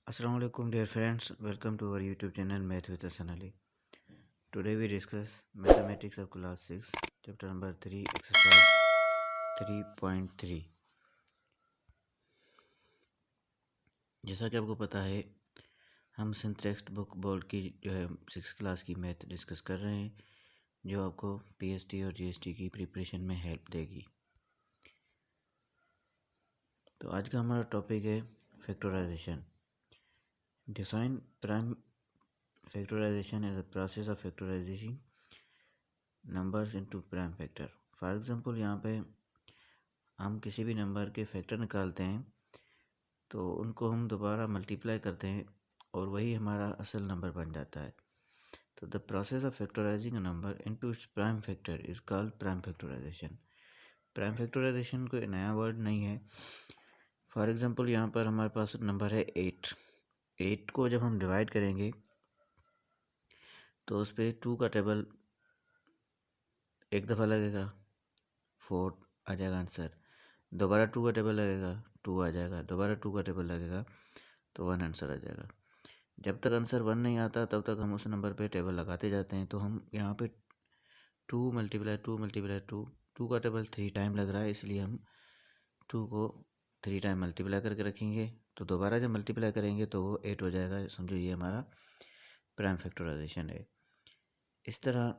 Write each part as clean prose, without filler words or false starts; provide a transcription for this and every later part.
Assalamu alaikum dear friends, welcome to our YouTube channel Math with Hasan Ali. Today we discuss Mathematics of Class 6, Chapter number 3, Exercise 3.3. जैसा कि आपको पता है हम text book board की जो है 6 क्लास की मैथ डिस्कस कर रहे हैं जो आपको पीएसटी और जीएसटी की प्रिपरेशन में हेल्प देगी। तो आज का हमारा टॉपिक है factorisation. Define prime factorization as a process of factorizing numbers into prime factor. For example यहाँ पे हम किसी भी नंबर के फैक्टर निकालते हैं तो उनको हम दोबारा मल्टीप्लाई करते हैं और वही हमारा असल नंबर बन जाता है। तो the process of factorizing a number into its prime factor is called prime factorization. Prime factorization कोई नया वर्ड नहीं है। फॉर एग्ज़ाम्पल यहाँ पर हमारे पास नंबर है 8 को जब हम डिवाइड करेंगे तो उस पर 2 का टेबल एक दफ़ा लगेगा 4 आ जाएगा आंसर, दोबारा 2 का टेबल लगेगा 2 आ जाएगा, दोबारा 2 का टेबल लगेगा तो 1 आंसर आ जाएगा। जब तक आंसर 1 नहीं आता तब तक हम उस नंबर पे टेबल लगाते जाते हैं। तो हम यहाँ पे 2 मल्टीप्लाई 2 मल्टीप्लाई 2 का टेबल 3 टाइम लग रहा है, इसलिए हम 2 को 3 टाइम मल्टीप्लाई करके रखेंगे। तो दोबारा जब मल्टीप्लाई करेंगे तो वो 8 हो जाएगा। समझो ये हमारा प्राइम फैक्टराइजेशन है। इस तरह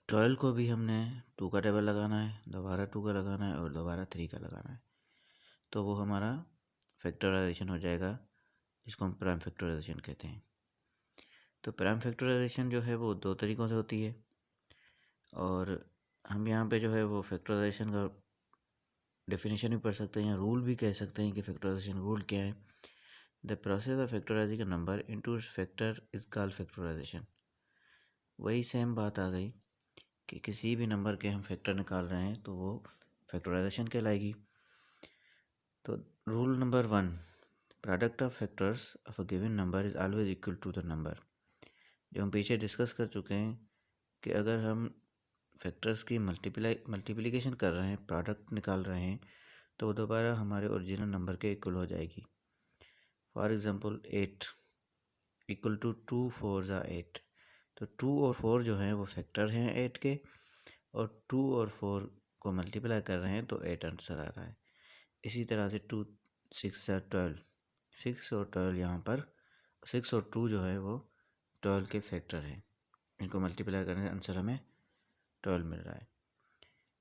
12 को भी हमने 2 का टेबल लगाना है, दोबारा 2 का लगाना है और दोबारा 3 का लगाना है, तो वो हमारा फैक्टराइजेशन हो जाएगा, जिसको हम प्राइम फैक्टराइजेशन कहते हैं। तो प्राइम फैक्टराइजेशन जो है वो 2 तरीक़ों से होती है और हम यहाँ पे जो है वो फैक्टराइजेशन का डेफिनेशन भी पढ़ सकते हैं या रूल भी कह सकते हैं कि फैक्टराइजेशन रूल क्या है। The process of factorizing a number into its factor is called factorization. वही सेम बात आ गई कि किसी भी नंबर के हम फैक्टर निकाल रहे हैं तो वो फैक्टराइजेशन कहलाएगी। तो rule number 1, product of factors of a given number is always equal to the number. जो हम पीछे डिस्कस कर चुके हैं कि अगर हम फैक्टर्स की मल्टीप्लिकेशन कर रहे हैं, प्रोडक्ट निकाल रहे हैं, तो वो दोबारा हमारे ओरिजिनल नंबर के इक्वल हो जाएगी। फॉर एग्ज़ाम्पल 8 इक्वल टू 2 4 ज़ा 8। तो 2 और 4 जो हैं वो फैक्टर हैं 8 के, और 2 और 4 को मल्टीप्लाई कर रहे हैं तो 8 आंसर आ रहा है। इसी तरह से 2 6 ज़ा 12, 6 और 12 यहाँ पर 6 और 2 जो है वो 12 के फैक्टर हैं। इनको मल्टीप्लाई करने से आंसर हमें 12 मिल रहा है।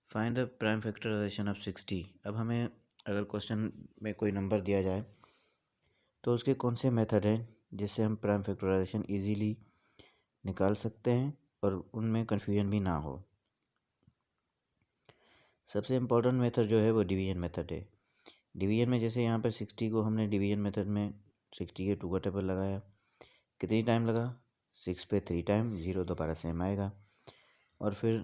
Find the prime factorization of 60। अब हमें अगर क्वेश्चन में कोई नंबर दिया जाए तो उसके कौन से मेथड हैं जिससे हम प्राइम फैक्टराइजेशन इजीली निकाल सकते हैं और उनमें कन्फ्यूजन भी ना हो। सबसे इम्पोर्टेंट मेथड जो है वो डिवीजन मेथड है। डिवीजन में जैसे यहाँ पर 60 को हमने डिवीजन मेथड में 60 के 2 का टेबल लगाया, कितनी टाइम लगा, 6 पे 3 टाइम, 0 दोबारा सेम आएगा। और फिर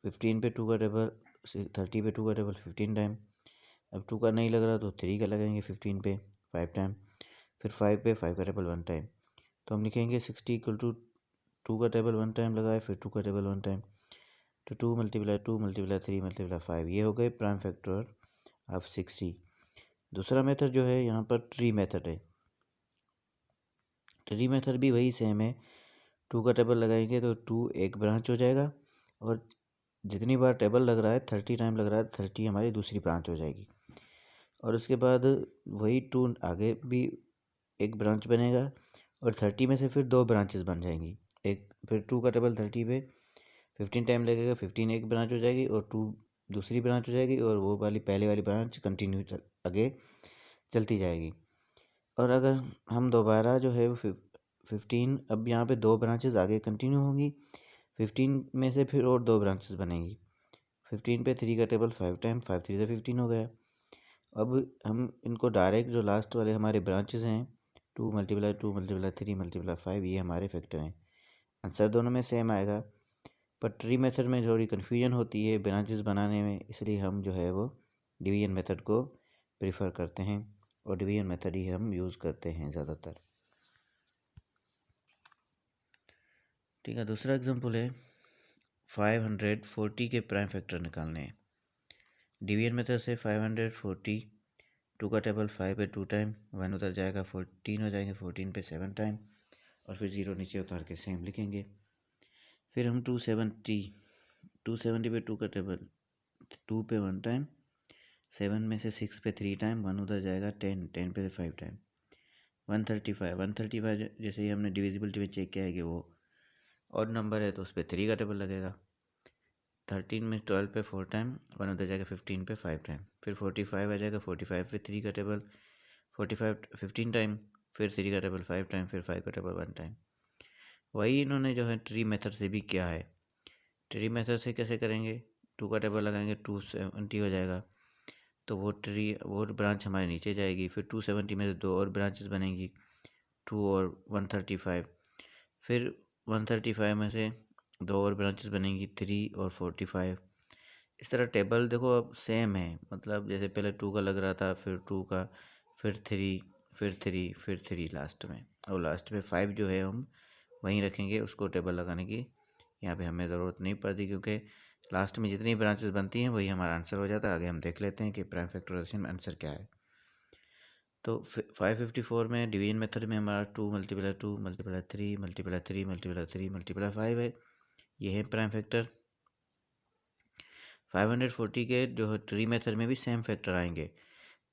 15 पे 2 का टेबल, 30 पे 2 का टेबल 15 टाइम। अब 2 का नहीं लग रहा तो 3 का लगाएंगे 15 पे 5 टाइम, फिर 5 पे 5 का टेबल 1 टाइम। तो हम लिखेंगे 60 इक्वल टू 2 का टेबल 1 टाइम लगाए, फिर 2 का टेबल 1 टाइम, तो 2 मल्टीप्लाई 2 मल्टीप्लाई 3 मल्टीप्लाई 5, ये हो गए प्राइम फैक्टर ऑफ 60। दूसरा मेथड जो है यहाँ पर ट्री मेथड है। ट्री मेथड भी वही सेम है। 2 का टेबल लगाएंगे तो 2 एक ब्रांच हो जाएगा, और जितनी बार टेबल लग रहा है 30 टाइम लग रहा है, 30 हमारी दूसरी ब्रांच हो जाएगी। और उसके बाद वही 2 आगे भी एक ब्रांच बनेगा, और 30 में से फिर 2 ब्रांचेस बन जाएंगी। एक फिर 2 का टेबल 30 पे 15 टाइम लगेगा, 15 एक ब्रांच हो जाएगी और 2 दूसरी ब्रांच हो जाएगी, और वो वाली पहले वाली ब्रांच कंटिन्यू आगे चलती जाएगी। और अगर हम दोबारा जो है 15, अब यहाँ पे 2 ब्रांचेस आगे कंटिन्यू होंगी, 15 में से फिर और 2 ब्रांचेस बनेंगी। 15 पे 3 का टेबल 5 टाइम, 5 3 से 15 हो गया। अब हम इनको डायरेक्ट जो लास्ट वाले हमारे ब्रांचेस हैं 2 मल्टीप्लाई 2 मल्टीप्लाई 3 मल्टीप्लाई 5, ये हमारे फैक्टर हैं। आंसर दोनों में सेम आएगा, पर ट्री मेथड में थोड़ी कन्फ्यूजन होती है ब्रांचेस बनाने में, इसलिए हम जो है वो डिवीजन मेथड को प्रेफर करते हैं और डिवीजन मेथड ही हम यूज़ करते हैं ज़्यादातर। ठीक है, दूसरा एग्जांपल है 540 के प्राइम फैक्टर निकालने हैं। डिवीजन मेथड से 540 टू का टेबल 5 पे 2 टाइम, 1 उधर जाएगा 14 हो जाएंगे, 14 पे 7 टाइम और फिर 0 नीचे उतार के सेम लिखेंगे। फिर हम 270 पे 2 का टेबल 2 पे 1 टाइम, 7 में से 6 पे 3 टाइम, 1 उधर जाएगा 10, 10 पे 5 टाइम। 135 जैसे ही हमने डिविजिबिलिटी में चेक किया है कि वो ऑड नंबर है तो उस पर 3 का टेबल लगेगा। 13 में 12 पे 4 टाइम, 1 उधर जाएगा 15 पे 5 टाइम। फिर 45 आ जाएगा, 45 पे 3 का टेबल 45 15 टाइम, फिर 3 का टेबल 5 टाइम, फिर 5 का टेबल 1 टाइम। वही इन्होंने जो है ट्री मेथड से भी किया है। ट्री मेथड से कैसे करेंगे, 2 का टेबल लगाएंगे 270 हो जाएगा, तो वो ब्रांच हमारे नीचे जाएगी। फिर 270 में से 2 और ब्रांचेस बनेंगी, 2 और 135। फिर 135 में से 2 और ब्रांचेस बनेंगी, 3 और 45। इस तरह टेबल देखो अब सेम है, मतलब जैसे पहले 2 का लग रहा था, फिर 2 का, फिर 3, फिर 3, फिर 3 लास्ट में, और लास्ट में 5 जो है हम वहीं रखेंगे। उसको टेबल लगाने की यहाँ पे हमें ज़रूरत नहीं पड़ती, क्योंकि लास्ट में जितनी ब्रांचेस बनती हैं वही हमारा आंसर हो जाता है। आगे हम देख लेते हैं कि प्राइम फैक्टराइजेशन में आंसर क्या है। तो 554 में डिवीजन मेथड में हमारा 2 multiply 2 multiply 3 multiply 3 multiply 3 multiply 5 है, ये है प्राइम फैक्टर। 540 के जो है ट्री मेथड में भी सेम फैक्टर आएंगे,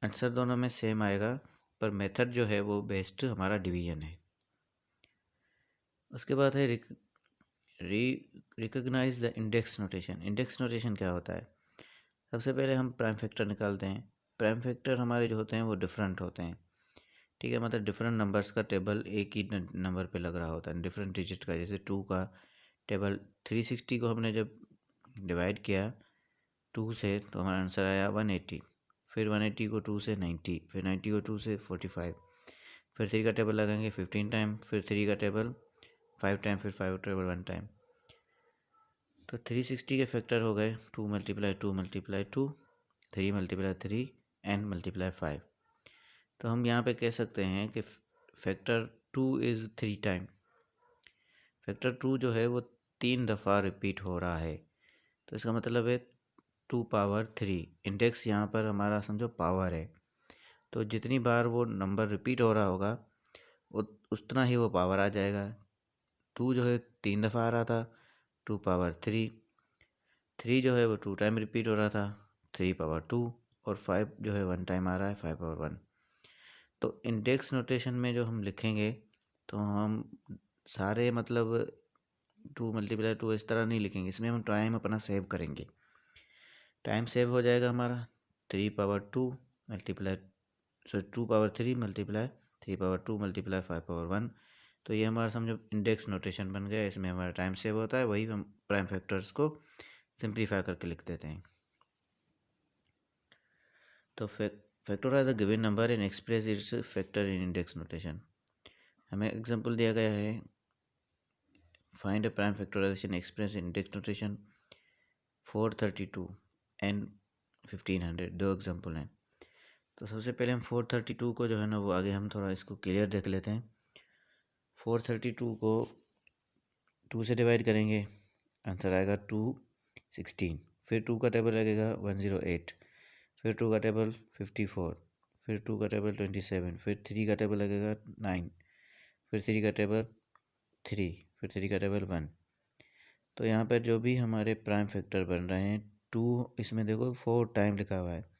आंसर दोनों में सेम आएगा, पर मेथड जो है वो बेस्ट हमारा डिवीजन है। उसके बाद है recognize the index notation. Index notation क्या होता है, सबसे पहले हम प्राइम फैक्टर निकालते हैं। प्राइम फैक्टर हमारे जो होते हैं वो डिफरेंट होते हैं, ठीक है, मतलब डिफरेंट नंबर्स का टेबल एक ही नंबर पे लग रहा होता है, डिफरेंट डिजिट का। जैसे 2 का टेबल 360 को हमने जब डिवाइड किया 2 से तो हमारा आंसर आया 180। फिर 180 को 2 से 90, फिर 90 को 2 से 45। फिर 3 का टेबल लगाएंगे 15 टाइम, फिर 3 का टेबल 5 टाइम, फिर 5 का टेबल 1 टाइम। तो 360 के फैक्टर हो गए 2 multiply 2 multiply 2, 3 multiply 3 and multiply 5। तो हम यहाँ पे कह सकते हैं कि फैक्टर 2 इज़ 3 टाइम। फैक्टर 2 जो है वो 3 दफ़ा रिपीट हो रहा है, तो इसका मतलब है 2 पावर 3। इंडेक्स यहाँ पर हमारा समझो पावर है, तो जितनी बार वो नंबर रिपीट हो रहा होगा उतना ही वो पावर आ जाएगा। 2 जो है 3 दफ़ा आ रहा था, 2 पावर 3। 3 जो है वो 2 टाइम रिपीट हो रहा था, 3 पावर 2। और 5 जो है 1 टाइम आ रहा है, 5 पावर 1। तो इंडेक्स नोटेशन में जो हम लिखेंगे तो हम सारे मतलब 2 मल्टीप्लाई 2 इस तरह नहीं लिखेंगे, इसमें हम टाइम अपना सेव करेंगे। टाइम सेव हो जाएगा हमारा 3 power 2 multiply 2 power 3 multiply 3 power 2 multiply 5 power 1। तो ये हमारा समझो इंडेक्स नोटेशन बन गया, इसमें हमारा टाइम सेव होता है। वही हम प्राइम फैक्टर्स को सिंप्लीफाई करके लिख देते हैं। तो factorize a given number and express its factor in index notation. हमें एग्जांपल दिया गया है, find a prime factorization express in index notation 432 and 1500। दो एग्जांपल हैं। तो सबसे पहले हम 432 को जो है ना वो आगे हम थोड़ा इसको क्लियर देख लेते हैं। 432 को 2 से डिवाइड करेंगे, आंसर आएगा 216। फिर 2 का टेबल लगेगा 108, फिर 2 का टेबल 54, फिर 2 का टेबल 27, फिर 3 का टेबल लगेगा 9, फिर 3 का टेबल 3, फिर 3 का टेबल 1। तो यहाँ पर जो भी हमारे प्राइम फैक्टर बन रहे हैं 2, इसमें देखो 4 टाइम लिखा हुआ है,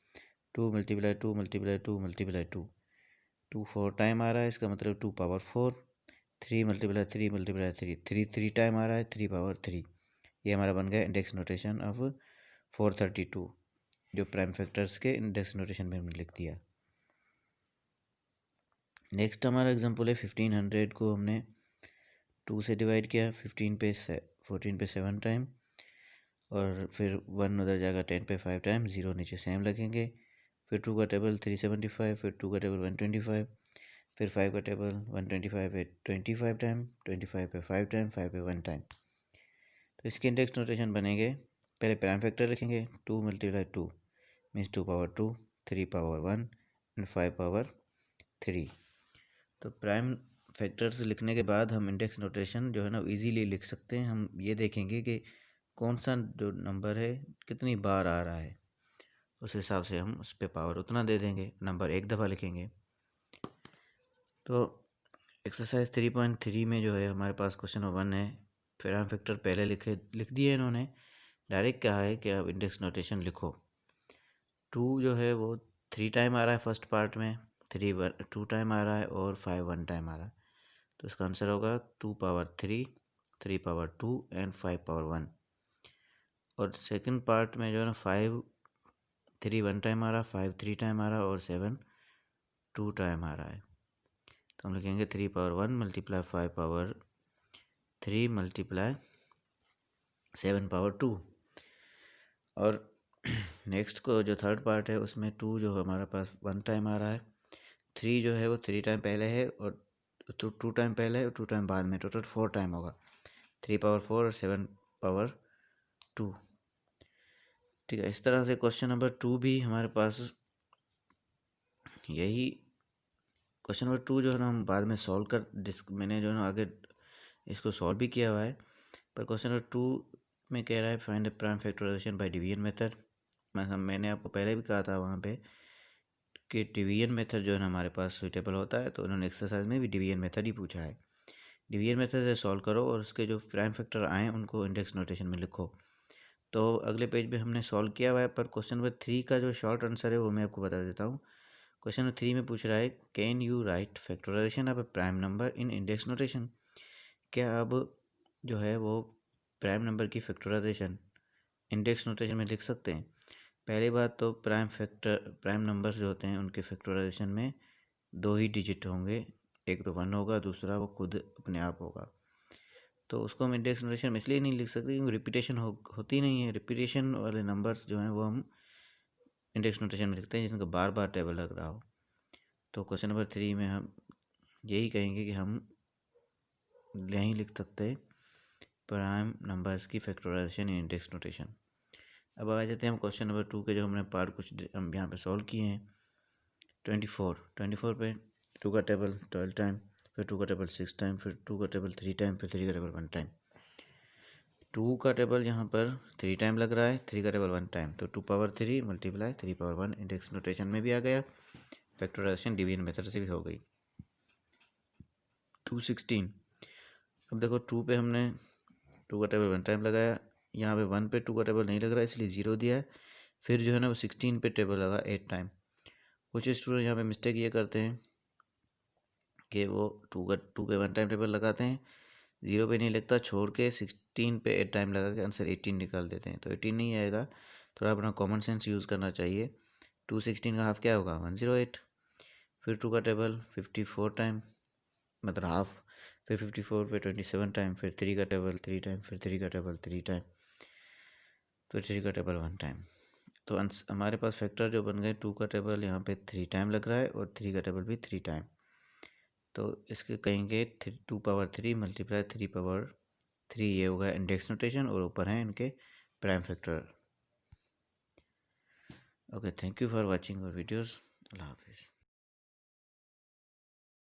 2 मल्टीप्लाई 2 मल्टीप्लाई 2 मल्टीप्लाई 2, 2 4 टाइम आ रहा है, इसका मतलब 2 पावर 4। 3 मल्टीप्लाई 3 मल्टीप्लाई 3, 3 3 टाइम आ रहा है, 3 पावर 3। ये हमारा बन गया इंडेक्स नोटेशन ऑफ 432, जो प्राइम फैक्टर्स के इंडेक्स नोटेशन में हमने लिख दिया। नेक्स्ट हमारा एग्जांपल है 1500 को हमने 2 से डिवाइड किया, 14 पे 7 टाइम, और फिर 1 उधर जाएगा 10 पे 5 टाइम, 0 नीचे सेम लगेंगे। फिर 2 का टेबल 375, फिर 2 का टेबल 125, फिर 5 का टेबल 125 पे 25 टाइम, 25 पे 5 टाइम, 5 पे 1 टाइम। तो इसके इंडेक्स नोटेशन बनेंगे, पहले प्राइम फैक्टर लिखेंगे 2 multiply 2 means 2 power 2, 3 power 1 and 5 power 3। तो प्राइम फैक्टर्स लिखने के बाद हम इंडेक्स नोटेशन जो है ना इजीली लिख सकते हैं। हम ये देखेंगे कि कौन सा जो नंबर है कितनी बार आ रहा है, उस हिसाब से हम उस पर पावर उतना दे देंगे, नंबर एक दफ़ा लिखेंगे। तो एक्सरसाइज 3.3 में जो है हमारे पास क्वेश्चन नंबर 1 है, प्राइम फैक्टर पहले लिख दिए इन्होंने। डायरेक्ट क्या है कि आप इंडेक्स नोटेशन लिखो। 2 जो है वो 3 टाइम आ रहा है फर्स्ट पार्ट में, 2 टाइम आ रहा है और 5 1 टाइम आ रहा है। तो इसका आंसर होगा 2 पावर 3, 3 पावर 2 एंड 5 पावर 1। और सेकंड पार्ट में जो है ना 5 3 1 टाइम आ रहा है, 5 3 टाइम आ रहा है और 7 2 टाइम आ रहा है। तो हम लिखेंगे 3 power 1 multiply 5 power 3 multiply 7 power 2। और नेक्स्ट को जो थर्ड पार्ट है उसमें 2 जो हमारे पास 1 टाइम आ रहा है, 3 जो है वो 3 टाइम पहले है और 2 टाइम पहले है और 2 टाइम बाद में, टोटल 4 टाइम होगा। 3 पावर 4 और 7 पावर 2। ठीक है, इस तरह से क्वेश्चन नंबर 2 भी हमारे पास यही क्वेश्चन नंबर 2 जो है ना हम बाद में मैंने जो है ना आगे इसको सॉल्व भी किया हुआ है। पर क्वेश्चन नंबर 2 में कह रहा है find the prime factorization by division method. मैंने आपको पहले भी कहा था वहाँ पे कि डिवीजन मेथड जो है ना हमारे पास सुइटेबल होता है, तो उन्होंने एक्सरसाइज में भी डिवीजन मेथड ही पूछा है। डिवीजन मेथड से सॉल्व करो और उसके जो प्राइम फैक्टर आए उनको इंडेक्स नोटेशन में लिखो। तो अगले पेज पे हमने सॉल्व किया हुआ है, पर क्वेश्चन नंबर 3 का जो शॉर्ट आंसर है वो मैं आपको बता देता हूँ। क्वेश्चन नंबर 3 में पूछ रहा है can you write factorization of a prime number in index notation. क्या अब जो है वो प्राइम नंबर की फैक्टराइजेशन इंडेक्स नोटेशन में लिख सकते हैं। पहली बात तो प्राइम नंबर्स जो होते हैं उनके फैक्टराइजेशन में 2 ही डिजिट होंगे, एक तो 1 होगा, दूसरा वो खुद अपने आप होगा। तो उसको हम इंडेक्स नोटेशन में इसलिए नहीं लिख सकते क्योंकि रिपीटेशन होती नहीं है। रिपीटेशन वाले नंबर्स जो हैं वो हम इंडेक्स नोटेशन में लिखते हैं जिनका बार बार टेबल लग रहा हो। तो क्वेश्चन नंबर 3 में हम यही कहेंगे कि हम नहीं लिख सकते प्राइम नंबर्स की फैक्टराइजेशन इन इंडेक्स नोटेशन। अब आ जाते हैं हम क्वेश्चन नंबर 2 के जो हमने पार्ट कुछ हम यहाँ पे सॉल्व किए हैं। 24 पे 2 का टेबल 12 टाइम, फिर 2 का टेबल 6 टाइम, फिर 2 का टेबल 3 टाइम, फिर 3 का टेबल 1 टाइम। 2 का टेबल यहाँ पर 3 टाइम लग रहा है, 3 का टेबल 1 टाइम, तो 2 power 3 multiply 3 power 1 index notation में भी आ गया। फैक्टराइजेशन डिवीजन मेथड से भी हो गई। 216। अब देखो 2 पे हमने 2 का टेबल 1 टाइम लगाया, यहाँ पे 1 पे 2 का टेबल नहीं लग रहा है इसलिए 0 दिया है। फिर जो है ना वो 16 पे टेबल लगा 8 टाइम। कुछ स्टूडेंट यहाँ पे मिस्टेक ये करते हैं कि वो 2 पे 1 टाइम टेबल लगाते हैं, 0 पे नहीं लगता, छोड़ के 16 पे 8 टाइम लगा के आंसर 18 निकाल देते हैं। तो 18 नहीं आएगा, थोड़ा अपना कॉमन सेंस यूज़ करना चाहिए। 216 का हाफ क्या होगा 108। फिर 2 का टेबल 54 टाइम मतलब हाफ, फिर 54 पे 27 टाइम, फिर 3 का टेबल 3 टाइम, फिर 3 का टेबल 3 टाइम, फिर 3 का टेबल 1 टाइम। तो हमारे पास फैक्टर जो बन गए 2 का टेबल यहाँ पे 3 टाइम लग रहा है और 3 का टेबल भी 3 टाइम। तो इसके कहेंगे 2 पावर 3 मल्टीप्लाई 3 पावर 3, ये होगा इंडेक्स नोटेशन और ऊपर हैं इनके prime factor. Okay, thank you for watching our videos. अल्लाह हाफिज़।